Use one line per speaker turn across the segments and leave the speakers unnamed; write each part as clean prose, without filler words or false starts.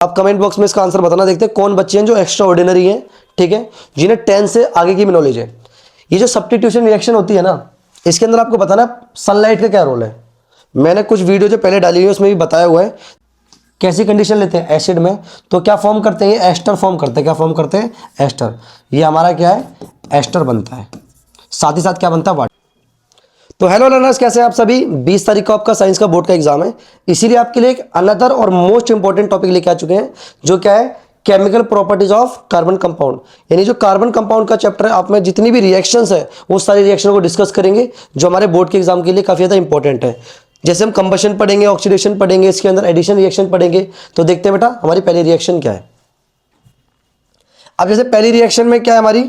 आप comment box में इसका आंसर बताना। देखते हैं कौन बच्चे हैं जो एक्स्ट्रा ऑर्डिनरी हैं, ठीक है, जिन्हें 10 से आगे की भी नॉलेज है। ये जो सब्स्टिट्यूशन रिएक्शन होती है ना, इसके अंदर आपको बताना सनलाइट का क्या रोल है। मैंने कुछ वीडियो जो पहले डाली हुई है उसमें भी बताया हुआ है। कैसी कंडीशन लेते हैं एसिड में, तो क्या फॉर्म करते हैं, ये एस्टर फॉर्म करते हैं। क्या फॉर्म करते हैं, एस्टर। ये हमारा क्या है, एस्टर बनता है, साथ ही साथ क्या बनता है, वाटर। तो हेलो लर्नर्स, कैसे हैं आप सभी। 20 तारीख को आपका साइंस का बोर्ड का एग्जाम है, इसीलिए आपके लिए एक अनदर और मोस्ट इंपॉर्टेंट टॉपिक लेके आ चुके हैं, जो क्या है, chemical properties of carbon compound. यानी जो कार्बन कंपाउंड का चैप्टर है, आप में जितनी भी रिएक्शंस है वो सारी रिएक्शन को डिस्कस करेंगे, जो हमारे बोर्ड के एग्जाम के लिए काफी ज्यादा इंपॉर्टेंट है। जैसे हम कंबशन पढ़ेंगे, ऑक्सीडेशन पढ़ेंगे, इसके अंदर एडिशन रिएक्शन पढ़ेंगे। तो देखते हैं बेटा हमारी पहली रिएक्शन क्या है। अब जैसे पहली रिएक्शन में क्या है हमारी,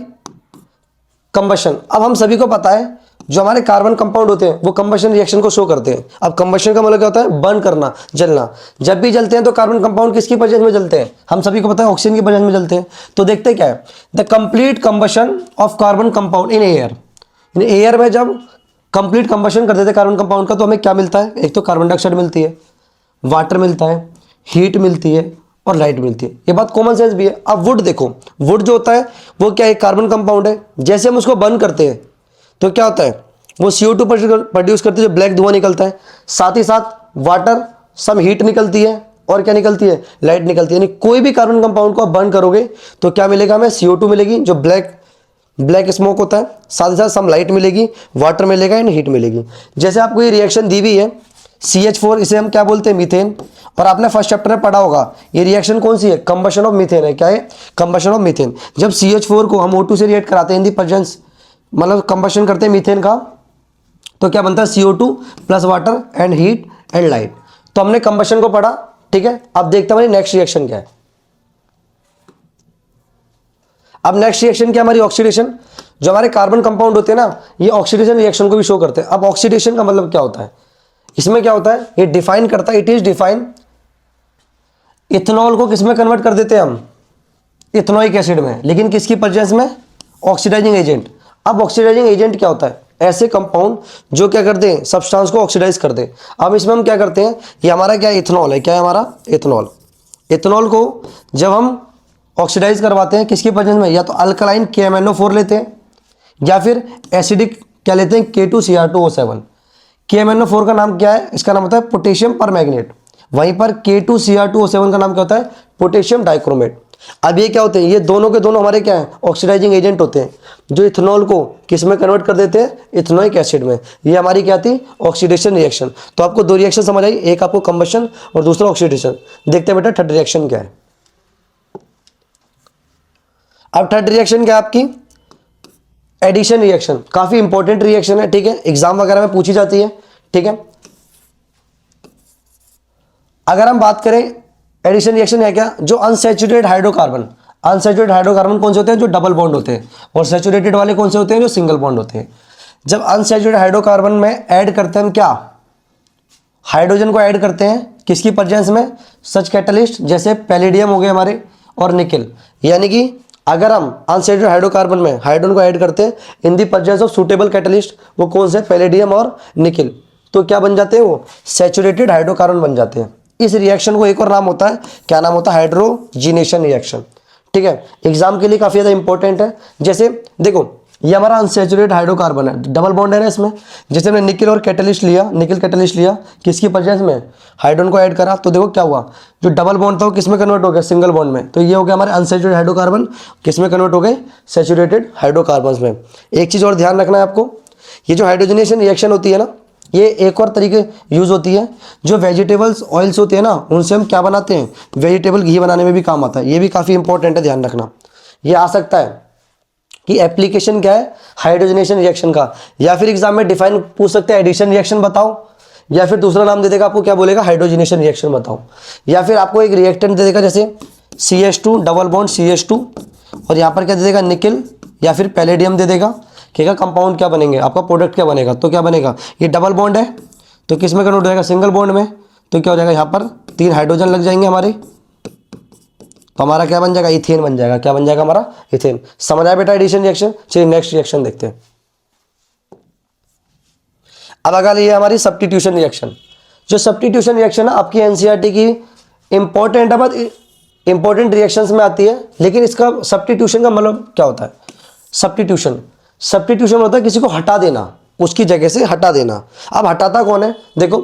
कंबशन। अब हम सभी को पता है जो हमारे कार्बन कंपाउंड होते हैं वो कंबशन रिएक्शन को शो करते हैं। अब कंबशन का मतलब क्या होता है, बर्न करना, जलना। जब भी जलते हैं तो कार्बन कंपाउंड किसकी प्रेजेंस में जलते हैं, हम सभी को पता है ऑक्सीजन की प्रेजेंस में जलते हैं। तो देखते हैं क्या है, the complete combustion of carbon compound in air. In air में जब कंप्लीट कंबशन कर देते हैं कार्बन कंपाउंड का, तो हमें क्या मिलता है, एक तो कार्बन डाइऑक्साइड मिलती है, वाटर मिलता है, हीट मिलती है और लाइट मिलती है। ये बात कॉमन सेंस भी है। अब वुड देखो, वुड जो होता है वो क्या है, कार्बन कंपाउंड है। जैसे हम उसको बर्न करते हैं तो क्या होता है, वो CO2 प्रोड्यूस करती है, जो ब्लैक धुआं निकलता है। साथ ही साथ वाटर, सम हीट निकलती है और क्या निकलती है, लाइट निकलती है। यानी कोई भी कार्बन कंपाउंड को आप बर्न करोगे तो क्या मिलेगा हमें, CO2 मिलेगी, जो ब्लैक स्मोक होता है। साथ ही साथ सम लाइट मिलेगी, वाटर मिलेगा एंड हीट मिलेगी। जैसे आपको ये रिएक्शन दी हुई है CH4, इसे हम क्या बोलते हैं, मीथेन। और आपने फर्स्ट चैप्टर में पढ़ा होगा ये रिएक्शन कौन सी है, कंबशन ऑफ मीथेन है। क्या है, कंबशन ऑफ मीथेन। जब CH4 को हम O2 से रिएक्ट कराते हैं इन दी प्रेजेंस, मतलब कंबशन करते हैं मीथेन का, तो क्या बनता है, CO2 plus water and heat and light. तो हमने कंबशन को पढ़ा, ठीक है। अब देखते हैं हमारी नेक्स्ट रिएक्शन क्या है। अब नेक्स्ट रिएक्शन क्या, हमारी ऑक्सीडेशन। जो हमारे कार्बन कंपाउंड होते हैं ना, ये ऑक्सीडेशन रिएक्शन को भी शो करते हैं। अब ऑक्सीडेशन का मतलब क्या होता है, इसमें क्या होता है, ये डिफाइन करता है, इट इज डिफाइन इथेनॉल को किसमें कन्वर्ट कर देते हैं हम, इथेनोइक एसिड में, लेकिन किसकी प्रेजेंस में, ऑक्सीडाइजिंग एजेंट। अब ऑक्सीडाइजिंग एजेंट क्या होता है, ऐसे कंपाउंड जो क्या करते हैं, सब्सटेंस को ऑक्सीडाइज कर दे। अब इसमें हम क्या करते हैं, ये हमारा क्या इथेनॉल है, क्या है हमारा इथेनॉल। इथेनॉल को जब हम ऑक्सीडाइज करवाते हैं किसकी प्रेजेंस में, या तो अल्कलाइन KMnO4 लेते हैं, या फिर एसिडिक क्या लेते हैं, K2Cr2O7। KMnO4 का नाम क्या है, इसका नाम होता है पोटेशियम परमैंगनेट। वहीं पर K2Cr2O7 का नाम क्या होता है, पोटेशियम डाइक्रोमेट। अब ये क्या होते हैं, ये दोनों के दोनों हमारे क्या है, ऑक्सीडाइजिंग एजेंट होते हैं, जो इथेनॉल को किस में कन्वर्ट कर देते हैं, इथेनोइक एसिड में। ये हमारी क्या थी, ऑक्सीडेशन रिएक्शन। तो आपको दो रिएक्शन समझ आई, एक आपको कंबशन और दूसरा ऑक्सीडेशन। देखते हैं बेटा थर्ड रिएक्शन क्या है। अब थर्ड रिएक्शन क्या है आपकी, एडिशन रिएक्शन। काफी इंपॉर्टेंट रिएक्शन है, ठीक है, एग्जाम वगैरह में पूछी जाती है, ठीक है। अगर हम बात करें एडिशन रिएक्शन है क्या, जो अनसैचुरेटेड हाइड्रोकार्बन, अनसैचुरेटेड हाइड्रोकार्बन कौन से होते हैं, जो डबल बॉन्ड होते हैं, और सैचुरेटेड वाले कौन से होते हैं, जो सिंगल बॉन्ड होते हैं। जब अनसैचुरेटेड हाइड्रोकार्बन में ऐड करते हैं हम क्या, हाइड्रोजन को ऐड करते हैं, किसकी प्रेजेंस में, सच कैटलिस्ट जैसे पैलेडियम हो गए हमारे और निकेल। यानी कि अगर हम अनसैचुरेटेड हाइड्रोकार्बन में हाइड्रोजन को ऐड करते हैं in the presence of suitable catalyst, वो कौन से, पैलेडियम और निकेल, तो क्या बन जाते हैं, वो सैचुरेटेड हाइड्रोकार्बन बन जाते हैं। इस रिएक्शन को एक और नाम होता है, क्या नाम होता है, हाइड्रोजिनेशन रिएक्शन, ठीक है। एग्जाम के लिए काफी ज्यादा इंपॉर्टेंट है। जैसे देखो ये हमारा अनसैचुरेटेड हाइड्रोकार्बन है, डबल बॉन्ड है ना इसमें। जैसे हमने निकेल और कैटलिस्ट लिया, निकेल कैटलिस्ट लिया, किसकी प्रेजेंस में, हाइड्रोजन को ऐड करा, तो देखो क्या हुआ, जो डबल बॉन्ड था वो किसमें कन्वर्ट हो गया, सिंगल बॉन्ड में। तो ये हो गया हमारे अनसैचुरेटेड हाइड्रोकार्बन, किसमें कन्वर्ट हो गए, सैचुरेटेड हाइड्रोकार्बन में। एक चीज और ध्यान रखना है आपको, ये जो हाइड्रोजनेशन रिएक्शन होती है ना, ये एक और तरीके यूज होती है, जो वेजिटेबल्स ऑयल्स होते हैं ना, उनसे हम क्या बनाते हैं, वेजिटेबल घी बनाने में भी काम आता है। ये भी काफी इंपॉर्टेंट है, ध्यान रखना। ये आ सकता है कि एप्लीकेशन क्या है, हाइड्रोजनेशन रिएक्शन का, या फिर एग्जाम में डिफाइन पूछ सकते हैं, एडिशन रिएक्शन बताओ, या फिर दूसरा नाम दे देगा आपको, क्या बोलेगा, हाइड्रोजनेशन रिएक्शन बताओ। या फिर आपको एक रिएक्टेंट दे देगा, जैसे CH2 डबल बॉन्ड CH2, और यहाँ पर क्या दे देगा, निकेल या फिर पैलेडियम दे देगा। क्या कंपाउंड क्या बनेंगे, आपका प्रोडक्ट क्या बनेगा, तो क्या बनेगा, ये डबल बॉन्ड है तो किस में कन्वर्ट हो जाएगा, सिंगल बॉन्ड में। तो क्या हो जाएगा, यहाँ पर 3 हाइड्रोजन लग जाएंगे हमारे, तो हमारा क्या बन जाएगा, इथेन बन जाएगा। क्या बन जाएगा हमारा, इथेन। समझ आया बेटा एडिशन रिएक्शन। चलिए नेक्स्ट रिएक्शन देखते हैं। अब अगर ये हमारी सब्स्टिट्यूशन रिएक्शन, जो सब्स्टिट्यूशन रिएक्शन है आपकी NCERT की इंपॉर्टेंट है, बट इंपॉर्टेंट रिएक्शंस में आती है, लेकिन इसका सब्स्टिट्यूशन का मतलब क्या होता है? सब्स्टिट्यूशन होता है किसी को हटा देना, उसकी जगह से हटा देना। अब हटाता कौन है? देखो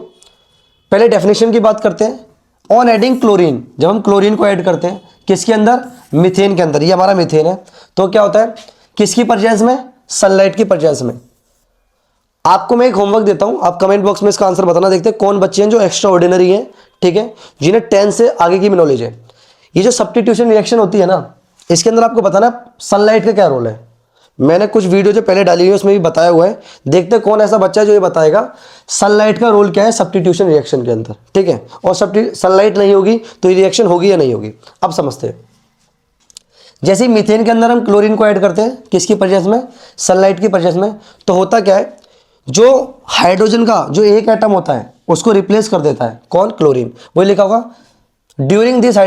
पहले डेफिनेशन की बात करते हैं। ऑन एडिंग क्लोरीन, जब हम क्लोरीन को ऐड करते हैं किसके अंदर? मीथेन के अंदर। ये हमारा मीथेन है, तो क्या होता है? किसकी प्रेजेंस में? सनलाइट की प्रेजेंस में। आपको मैं एक होमवर्क देता हूं, आप कमेंट बॉक्स में इसका आंसर बताना। देखते हैं कौन बच्चे हैं जो एक्स्ट्रा ऑर्डिनरी हैं, ठीक है, जिन्हें 10 से आगे की भी नॉलेज है। ये जो सब्स्टिट्यूशन रिएक्शन होती है ना, इसके अंदर आपको बताना सनलाइट का क्या रोल है। मैंने कुछ वीडियो जो पहले डाली हुई है उसमें भी बताया हुआ है। देखते हैं कौन ऐसा बच्चा है जो ये बताएगा सनलाइट का रोल क्या है सब्स्टिट्यूशन रिएक्शन के अंदर, ठीक है। और सनलाइट नहीं होगी तो ये रिएक्शन होगी या नहीं होगी, अब समझते हैं। जैसे ही मीथेन के अंदर हम क्लोरीन को ऐड करते हैं किसकी प्रेजेंस में? सनलाइट की प्रेजेंस में। तो होता क्या है, जो हाइड्रोजन का जो एक एटम होता है उसको रिप्लेस कर देता है कौन? क्लोरीन। वही लिखा होगा during the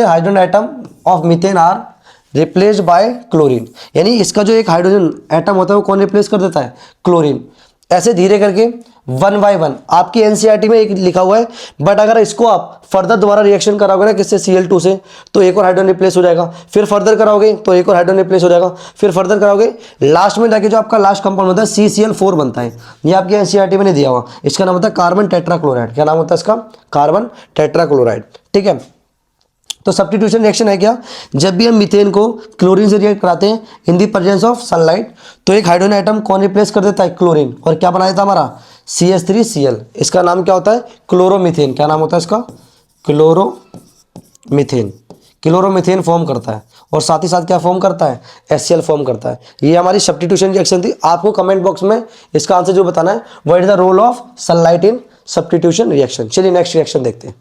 hydrogen atom of methane are replaced by chlorine. यानी इसका जो एक हाइड्रोजन एटम होता है वो कौन रिप्लेस कर देता है? क्लोरीन। ऐसे धीरे करके 1 बाय 1 आपकी एनसीईआरटी में एक लिखा हुआ है, बट अगर इसको आप फर्दर दोबारा रिएक्शन कराओगे ना किससे? Cl2 से, तो एक और हाइड्रोजन रिप्लेस हो जाएगा। फिर फर्दर कराओगे तो एक और हाइड्रोजन रिप्लेस हो जाएगा। फिर फर्दर कराओगे, लास्ट में जाके जो आपका लास्ट कंपाउंड होता है CCl4 बनता है। ये आपकी एनसीईआरटी में नहीं दिया हुआ। इसका नाम होता है कार्बन टेट्राक्लोराइड। क्या नाम होता है इसका? कार्बन टेट्राक्लोराइड, ठीक है। तो सब्स्टिट्यूशन रिएक्शन है क्या? जब भी हम मीथेन को क्लोरीन से रिएक्ट कराते हैं in the presence of sunlight, तो एक हाइड्रोजन एटम कौन रिप्लेस कर देता है? क्लोरीन। और क्या बनाया था हमारा? CH3Cl। इसका नाम क्या होता है? क्लोरोमीथेन। क्या नाम होता है इसका? क्लोरोमीथेन। क्लोरोमीथेन फॉर्म करता है और साथ ही साथ क्या फॉर्म करता है? HCl फॉर्म करता है। ये हमारी सब्स्टिट्यूशन रिएक्शन थी। आपको कमेंट बॉक्स में इसका आंसर जो बताना है, what is the role of sunlight in substitution reaction. चलिए नेक्स्ट रिएक्शन देखते हैं।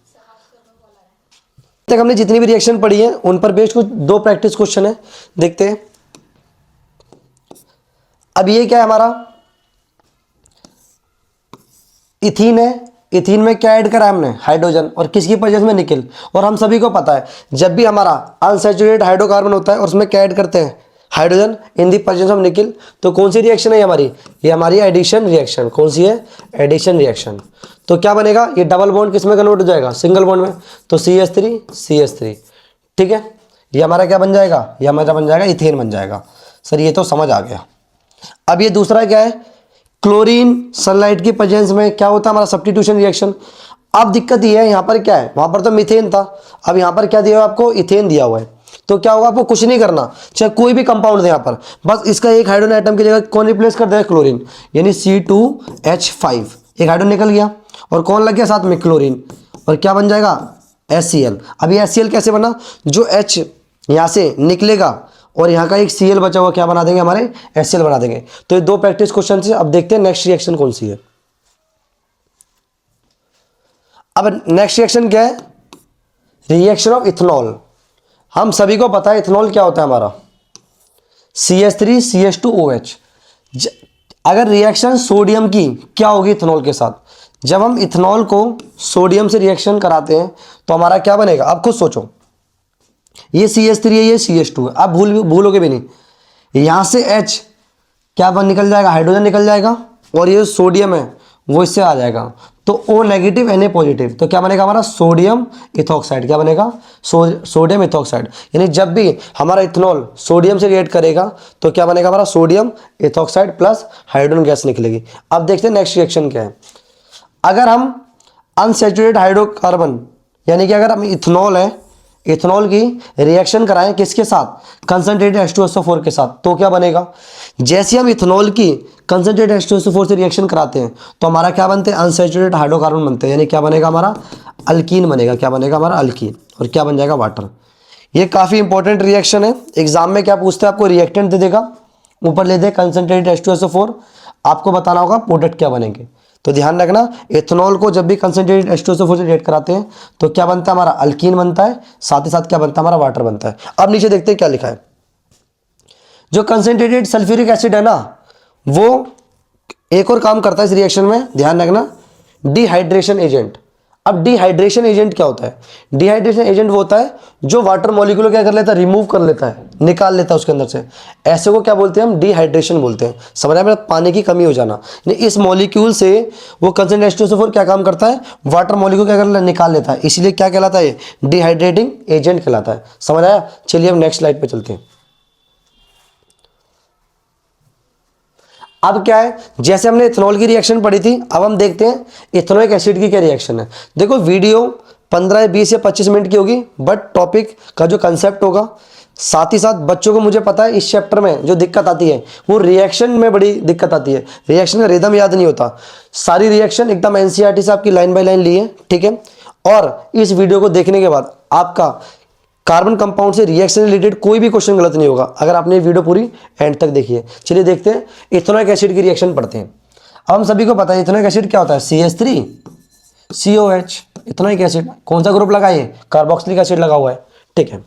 तक हमने जितनी भी रिएक्शन पढ़ी है उन पर बेस्ड कुछ 2 प्रैक्टिस क्वेश्चन है, देखते हैं। अब ये क्या है हमारा? इथीन है। इथीन में क्या ऐड करा है हमने? हाइड्रोजन। और किसकी प्रेजेंस में? निकेल। और हम सभी को पता है जब भी हमारा अनसैचुरेटेड हाइड्रोकार्बन होता है और उसमें क्या ऐड करते हैं? Hydrogen in the presence of nickel. तो कौन सी रिएक्शन है हमारी? ये हमारी एडिशन रिएक्शन। कौन सी है? Addition reaction. तो क्या बनेगा? ये डबल बॉन्ड किस में कन्वर्ट हो जाएगा? सिंगल बॉन्ड में। तो CH3 CH3, ठीक है। ये हमारा क्या बन जाएगा? ये हमारा बन जाएगा इथेन बन जाएगा। सर ये तो समझ आ गया। अब ये दूसरा क्या है? क्लोरीन सनलाइट की प्रेजेंस में क्या होता है हमारा? Substitution reaction. अब दिक्कत ये है, यहाँ पर क्या है? वहां पर तो मीथेन था, अब यहाँ पर क्या दिया हुआ आपको? इथेन दिया हुआ है। तो क्या होगा? आपको कुछ नहीं करना, चाहे कोई भी कंपाउंड दे यहाँ पर, बस इसका एक हाइड्रोजन एटम की जगह कौन रिप्लेस कर देगा? क्लोरीन। यानी C2H5, एक हाइड्रोजन निकल गया और कौन लग गया साथ में? क्लोरीन। और क्या बन जाएगा? HCl। अब ये HCl कैसे बना? जो H यहाँ से निकलेगा और यहाँ का एक Cl बचा हुआ क्या बना देंगे? हमारे HCl बना देंगे। तो ये 2 प्रैक्टिस क्वेश्चन है। अब देखते हैं नेक्स्ट रिएक्शन कौन सी है। अब नेक्स्ट रिएक्शन क्या है? Reaction of ethanol. हम सभी को पता है इथेनॉल क्या होता है हमारा? CH3CH2OH। अगर रिएक्शन सोडियम की क्या होगी इथेनॉल के साथ? जब हम इथेनॉल को सोडियम से रिएक्शन कराते हैं तो हमारा क्या बनेगा? आप खुद सोचो। ये CH3 है, ये CH2 है। आप भूलोगे भी नहीं। यहां से H क्या बन निकल जाएगा? हाइड्रोजन निकल जाएगा। और ये सोडियम है वो इससे आ जाएगा, तो O नेगेटिव Na पॉजिटिव। तो क्या बनेगा हमारा? Sodium ethoxide. क्या बनेगा? Sodium ethoxide. यानी जब भी हमारा इथेनॉल सोडियम से रिएक्ट करेगा तो क्या बनेगा हमारा? Sodium ethoxide plus hydrogen gas निकलेगी। अब देखते हैं नेक्स्ट रिएक्शन क्या है। अगर हम अनसैचुरेटेड हाइड्रोकार्बन यानी कि अगर हम इथेनॉल है, इथेनॉल की रिएक्शन कराएं किसके साथ? कंसंट्रेटेड H2SO4 के साथ, तो क्या बनेगा? जैसे हम इथेनॉल की कंसंट्रेटेड H2SO4 से रिएक्शन कराते हैं तो हमारा क्या बनते हैं? अनसैचुरेटेड हाइड्रोकार्बन बनते हैं। यानी क्या बनेगा हमारा? अल्कीन बनेगा। क्या बनेगा हमारा? अल्कीन। और क्या बन जाएगा? वाटर। ये काफ़ी इंपॉर्टेंट रिएक्शन है। एग्जाम में क्या पूछते हैं? आपको रिएक्टेंट दे देगा, ऊपर ले दे कंसंट्रेटेड H2SO4, आपको बताना होगा प्रोडक्ट क्या बनेंगे। तो ध्यान रखना, इथेनॉल को जब भी कंसंट्रेटेड H2SO4 से रिएक्ट कराते हैं तो क्या बनता है हमारा? अल्कीन बनता है। साथ ही साथ क्या बनता है हमारा? वाटर बनता है। अब नीचे देखते हैं क्या लिखा है। जो कंसंट्रेटेड सल्फ्यूरिक एसिड है ना, वो एक और काम करता है इस रिएक्शन में, ध्यान रखना, डिहाइड्रेशन एजेंट। अब डिहाइड्रेशन एजेंट क्या होता है? डिहाइड्रेशन एजेंट वो होता है जो वाटर मॉलिक्यूल क्या कर लेता है, रिमूव कर लेता है, निकाल लेता है उसके अंदर से। ऐसे को क्या बोलते हैं हम? डिहाइड्रेशन बोलते हैं। समझ रहे हैं? पानी की कमी हो जाना, इस मॉलिक्यूल से वो कंसंट्रेशन H2SO4 क्या काम करता है? वाटर मॉलिक्यूल क्या कर लेता है? निकाल लेता है, इसलिए क्या कहलाता है? डिहाइड्रेटिंग एजेंट कहलाता है। समझ आया? चलिए हम नेक्स्ट स्लाइड पे चलते हैं। अब क्या है, जैसे हमने इथेनॉल की रिएक्शन पढ़ी थी, अब हम देखते हैं इथेनोइक एसिड की क्या रिएक्शन है। देखो वीडियो 15 20 या 25 मिनट की होगी, बट टॉपिक का जो कंसेप्ट होगा, साथ ही साथ बच्चों को मुझे पता है इस चैप्टर में जो दिक्कत आती है वो रिएक्शन में बड़ी दिक्कत आती है। रिएक्शन का रिदम याद नहीं होता। सारी रिएक्शन एकदम एनसीईआरटी से आपकी लाइन बाय लाइन ली है, ठीक है। और इस वीडियो को देखने के बाद आपका कार्बन कंपाउंड से रिएक्शन रिलेटेड कोई भी क्वेश्चन गलत नहीं होगा अगर आपने वीडियो पूरी एंड तक देखी है। चलिए देखते हैं इथेनोइक एसिड की रिएक्शन पढ़ते हैं। अब हम सभी को पता है इथेनोइक एसिड क्या होता है? CH3COH। इथेनोइक एसिड कौन सा ग्रुप लगा है? कार्बोक्सिलिक एसिड लगा हुआ है, ठीक है।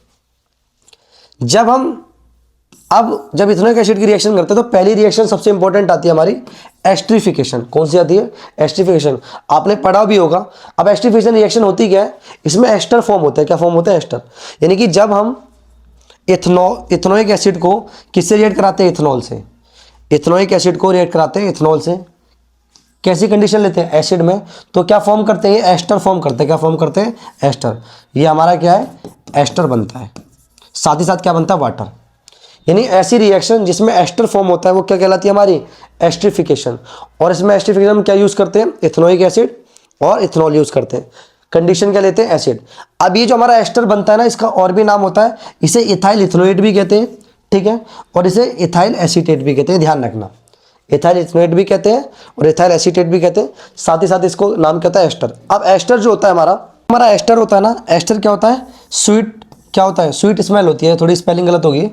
जब इथेनोइक एसिड की रिएक्शन करते हैं तो पहली रिएक्शन सबसे इंपॉर्टेंट आती है हमारी एस्टरिफिकेशन। कौन सी आती है? एस्टरिफिकेशन। आपने पढ़ा भी होगा। अब एस्टरिफिकेशन रिएक्शन होती क्या है? इसमें एस्टर फॉर्म होता है। क्या फॉर्म होता है? एस्टर। यानी कि जब हम इथेनोइक एसिड को किससे रिएक्ट कराते हैं? इथेनॉल से। इथेनोइक एसिड को रिएक्ट कराते हैं इथेनॉल से। कैसी कंडीशन लेते हैं? एसिड में। तो क्या फॉर्म करते हैं? एस्टर फॉर्म करते हैं। क्या फॉर्म करते हैं? एस्टर। ये हमारा क्या है? एस्टर बनता है। साथ ही साथ क्या बनता है? वाटर। यानी ऐसी रिएक्शन जिसमें एस्टर फॉर्म होता है वो क्या कहलाती है? हमारी एस्टरिफिकेशन। और इसमें एस्टरिफिकेशन में क्या यूज करते हैं? इथेनोइक एसिड और इथेनॉल यूज करते हैं। कंडीशन क्या लेते हैं? एसिड। अब ये जो हमारा एस्टर बनता है ना, इसका और भी नाम होता है। इसे इथाइल इथेनोएट भी कहते हैं, ठीक है। और इसे इथाइल एसीटेट भी कहते हैं। ध्यान रखना, इथाइल इथेनोएट भी कहते हैं और इथाइल एसीटेट भी कहते हैं। साथ ही साथ इसको नाम क्या होता है? एस्टर। अब एस्टर जो होता है हमारा एस्टर होता है ना, एस्टर क्या होता है? स्वीट। क्या होता है? स्वीट स्मेल होती है। थोड़ी स्पेलिंग गलत होगी।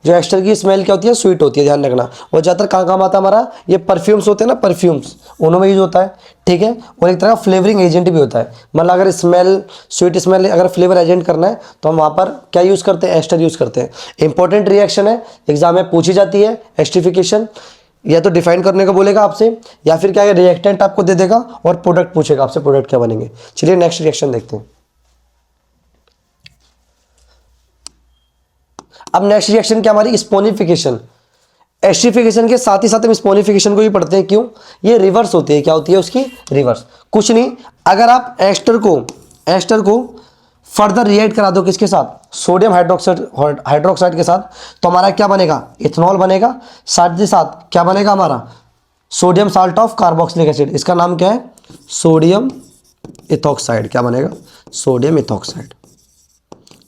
जो एस्टर की स्मेल क्या होती है? स्वीट होती है। ध्यान रखना। और ज़्यादातर कहाँ काम आता है हमारा? ये परफ्यूम्स होते हैं ना, परफ्यूम्स, उनमें यूज होता है, ठीक है। और एक तरह का फ्लेवरिंग एजेंट भी होता है। मतलब अगर स्मेल, स्वीट स्मेल अगर फ्लेवर एजेंट करना है तो हम वहाँ पर क्या यूज़ करते हैं? एस्टर यूज़ करते हैं। इंपॉर्टेंट रिएक्शन है, एग्जाम में पूछी जाती है एस्टरिफिकेशन। या तो डिफाइन करने को बोलेगा आपसे, या फिर क्या है, रिएक्टेंट आपको दे देगा और प्रोडक्ट पूछेगा आपसे, प्रोडक्ट क्या बनेंगे। चलिए नेक्स्ट रिएक्शन देखते हैं। अब नेक्स्ट रिएक्शन क्या हमारी? स्पोनिफिकेशन। एस्टरिफिकेशन के साथ ही साथ हम स्पोनिफिकेशन को भी पढ़ते हैं। क्यों? ये रिवर्स होती है। क्या होती है उसकी? रिवर्स। कुछ नहीं, अगर आप एस्टर को फर्दर रिएक्ट करा दो किसके साथ? सोडियम हाइड्रोक्साइड के साथ, तो हमारा क्या बनेगा? इथेनॉल बनेगा। साथ ही साथ क्या बनेगा हमारा? Sodium salt of carboxylic acid. इसका नाम क्या है? Sodium ethoxide. क्या बनेगा? Sodium ethoxide.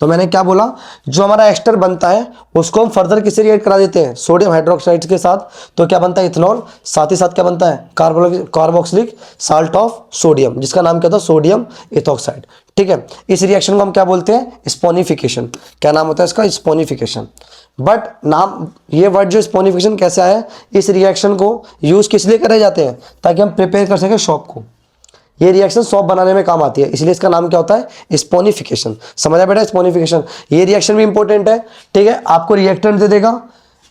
तो मैंने क्या बोला? जो हमारा एस्टर बनता है उसको हम फर्दर किससे रिएक्ट करा देते हैं? सोडियम हाइड्रोक्साइड के साथ। तो क्या बनता है? इथेनॉल। साथ ही साथ क्या बनता है? कार्बोक्सिलिक साल्ट ऑफ सोडियम, जिसका नाम क्या था? सोडियम इथॉक्साइड, ठीक है। इस रिएक्शन को हम क्या बोलते हैं? स्पोनिफिकेशन। क्या नाम होता है इसका? स्पोनिफिकेशन। बट नाम, ये वर्ड जो स्पोनिफिकेशन कैसे आया? इस रिएक्शन को यूज किस लिए करे जाते हैं? ताकि हम प्रिपेयर कर सकें शॉप को। ये रिएक्शन सॉप बनाने में काम आती है, इसलिए इसका नाम क्या होता है? स्पोनिफिकेशन। समझा बेटा? स्पोनिफिकेशन। ये रिएक्शन भी इंपॉर्टेंट है, ठीक है। आपको रिएक्टेंट दे देगा,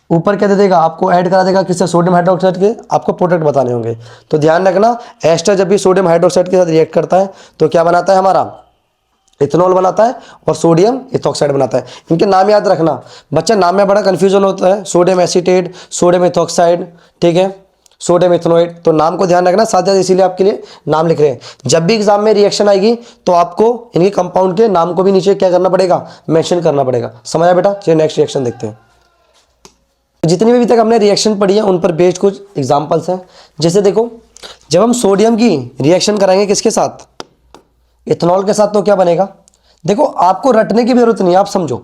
ऊपर क्या दे देगा? आपको ऐड करा देगा किससे? सोडियम हाइड्रोक्साइड के। आपको प्रोडक्ट बताने होंगे। तो ध्यान रखना, एस्टर जब भी सोडियम हाइड्रोक्साइड के साथ रिएक्ट करता है तो क्या बनाता है हमारा? इथेनॉल बनाता है और सोडियम इथॉक्साइड बनाता है। इनके नाम याद रखना बच्चा, नाम में बड़ा कंफ्यूजन होता है। सोडियम एसीटेट, सोडियम इथॉक्साइड, ठीक है, सोडियम इथेनोएट। तो नाम को ध्यान रखना साथ साथ, इसीलिए आपके लिए नाम लिख रहे हैं। जब भी एग्जाम में रिएक्शन आएगी तो आपको इनके कंपाउंड के नाम को भी नीचे क्या करना पड़ेगा? मेंशन करना पड़ेगा। समझा बेटा? चलिए नेक्स्ट रिएक्शन देखते हैं। जितनी भी अभी तक हमने रिएक्शन पढ़ी है उन पर बेस्ड कुछ एग्जांपल्स हैं। जैसे देखो, जब हम सोडियम की रिएक्शन कराएंगे किसके साथ? इथेनॉल के साथ, तो क्या बनेगा? देखो, आपको रटने की भी जरूरत नहीं है, आप समझो।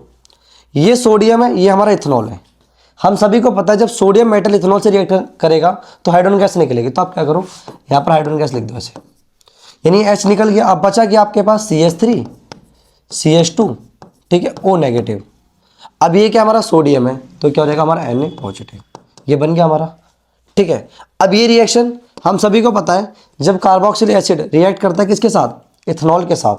ये सोडियम है, ये हमारा इथेनॉल है। हम सभी को पता है जब सोडियम मेटल इथेनॉल से रिएक्ट करेगा तो हाइड्रोजन गैस निकलेगी। तो आप क्या करो, यहाँ पर हाइड्रोजन गैस लिख दो ऐसे, यानी H निकल गया। अब बचा कि आपके पास CH3 CH2, ठीक है, O नेगेटिव। अब ये क्या हमारा सोडियम है, तो क्या हो जाएगा हमारा Na पॉजिटिव। ये बन गया हमारा, ठीक है। अब ये रिएक्शन हम सभी को पता है, जब कार्बोक्सिलिक एसिड रिएक्ट करता है किसके साथ? इथेनॉल के साथ,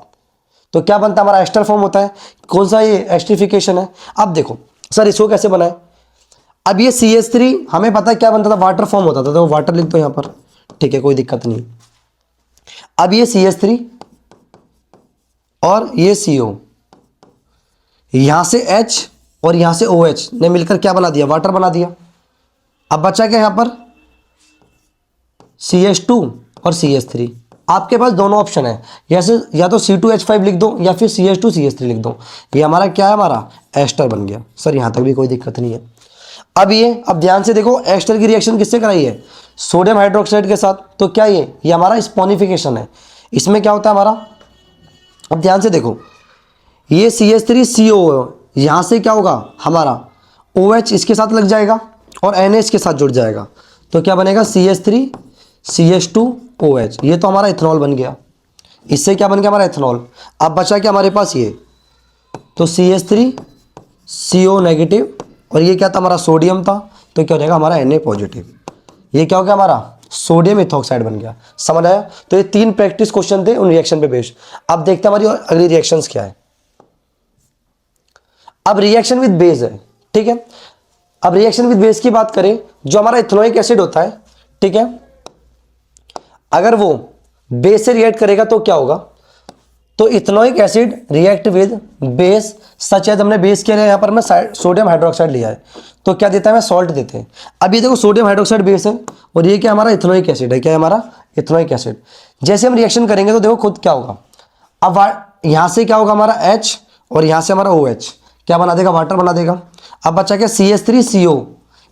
तो क्या बनता है हमारा? एस्टर फॉर्म होता है। कौन सा? ये एस्टरिफिकेशन है। अब देखो सर, इसको कैसे बनाए? अब ये CH3 हमें पता है क्या बनता था? वाटर फॉर्म होता था। तो वाटर लिख दो यहाँ पर, ठीक है, कोई दिक्कत नहीं। अब ये CH3 और ये CO, यहां से H और यहां से OH ने मिलकर क्या बना दिया, वाटर बना दिया। अब बचा क्या यहां पर, CH2 और CH3। आपके पास दोनों ऑप्शन है, या तो C2H5 लिख दो या फिर CH2CH3 लिख दो। ये हमारा क्या है, हमारा एस्टर बन गया। सर यहां तक भी कोई दिक्कत नहीं है। अब ध्यान से देखो, एस्टर की रिएक्शन किससे कराई है, सोडियम हाइड्रोक्साइड के साथ। तो क्या ये हमारा स्पॉनिफिकेशन है। इसमें क्या होता है हमारा, अब ध्यान से देखो, ये CH3CO, यहां से क्या होगा हमारा OH इसके साथ लग जाएगा और NH के साथ जुड़ जाएगा। तो क्या बनेगा, CH3CH2OH। ये तो हमारा इथेनॉल बन गया। इससे क्या बन गया, हमारा इथेनॉल। अब बचा क्या हमारे पास, ये तो CH3CO नेगेटिव, और ये क्या था हमारा, सोडियम था। तो क्या हो जाएगा हमारा Na पॉजिटिव। ये क्या हो गया, हमारा सोडियम इथॉक्साइड बन गया। समझ आया। तो ये 3 प्रैक्टिस क्वेश्चन थे उन रिएक्शन पे बेस्ड। अब देखते हैं हमारी अगली रिएक्शंस क्या है। अब रिएक्शन विद बेस है, ठीक है। अब रिएक्शन विद बेस की बात करें, जो हमारा इथेनोइक एसिड होता है, ठीक है, अगर वो बेस से रिएक्ट करेगा तो क्या होगा, तो ethanoic acid react with base such as, हमने बेस किया है यहां पर मैं सोडियम हाइड्रोक्साइड लिया है, तो क्या देता है, मैं सॉल्ट देते हैं। अब ये देखो सोडियम हाइड्रोक्साइड बेस है और ये क्या हमारा इथेनोइक एसिड है, क्या है हमारा इथेनोइक एसिड। जैसे हम रिएक्शन करेंगे तो देखो खुद क्या होगा, अब यहां से क्या होगा हमारा H और यहां से हमारा OH क्या बना देगा, वाटर बना देगा। अब बचा क्या, CH3CO,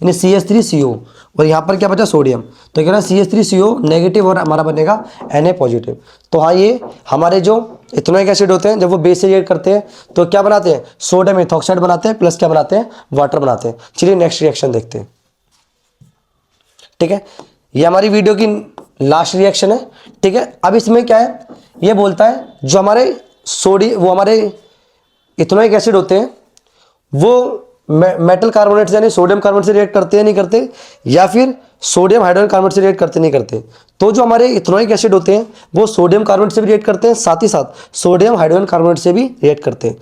यानी CH3CO, और यहाँ पर क्या बचा, सोडियम। तो क्या CH3CO नेगेटिव और हमारा बनेगा Na पॉजिटिव। तो हाँ, ये हमारे जो इथेनोइक एसिड होते हैं जब वो बेस से रिएक्ट करते हैं तो क्या बनाते हैं, सोडियम इथॉक्साइड बनाते हैं, प्लस क्या बनाते हैं, वाटर बनाते हैं। चलिए नेक्स्ट रिएक्शन देखते हैं, ठीक है। ये हमारी वीडियो की लास्ट रिएक्शन है, ठीक है। अब इसमें क्या है, ये बोलता है जो हमारे वो हमारे इथेनोइक एसिड होते हैं वो मेटल कार्बोनेट यानी सोडियम कार्बोनेट से रिएक्ट करते हैं नहीं करते, या फिर सोडियम हाइड्रोजन कार्बोनेट से रिएक्ट करते नहीं करते। तो जो हमारे इथेनोइक एसिड होते हैं वो सोडियम कार्बोनेट से भी रिएक्ट करते हैं, साथ ही साथ सोडियम हाइड्रोजन कार्बोनेट से भी रिएक्ट करते हैं।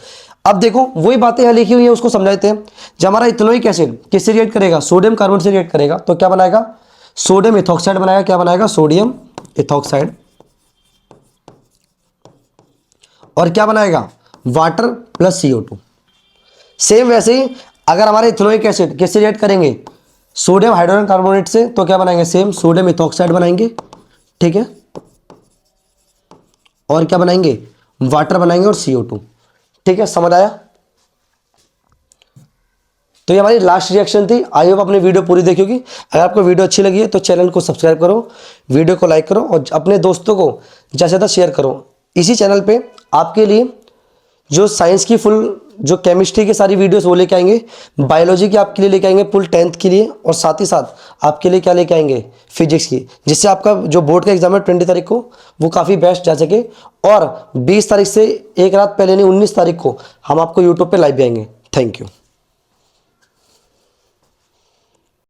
अब देखो वही बातें यहाँ लिखी हुई है, उसको समझाते हैं। जब हमारा इथेनोइक एसिड किससे रिएक्ट करेगा, सोडियम कार्बोनेट से रिएक्ट करेगा, तो क्या बनाएगा, सोडियम इथॉक्साइड बनाएगा। क्या बनाएगा, सोडियम इथॉक्साइड। और क्या बनाएगा, वाटर प्लस CO2। सेम वैसे ही अगर हमारे इथेनोइक एसिड किससे रिएक्ट करेंगे, सोडियम हाइड्रोजन कार्बोनेट से, तो क्या बनाएंगे, सेम सोडियम इथॉक्साइड बनाएंगे, ठीक है। और क्या बनाएंगे, वाटर बनाएंगे और CO2, ठीक है। समझ आया। तो ये हमारी लास्ट रिएक्शन थी। आई होप आपने वीडियो पूरी देखी होगी। अगर आपको वीडियो अच्छी लगी है तो चैनल को सब्सक्राइब करो, वीडियो को लाइक करो और अपने दोस्तों को ज़्यादा से ज़्यादा शेयर करो। इसी चैनल पे आपके लिए जो साइंस की फुल, जो केमिस्ट्री की सारी वीडियोस वो लेके आएंगे, बायोलॉजी की आपके लिए लेके आएंगे फुल 10th के लिए, और साथ ही साथ आपके लिए क्या लेके आएंगे, फिजिक्स की, जिससे आपका जो बोर्ड का एग्जाम है 20 तारीख को वो काफ़ी बेस्ट जा सके। और 20 तारीख से एक रात पहले नहीं 19 तारीख को हम आपको यूट्यूब पे लाइव भी आएंगे। Thank you.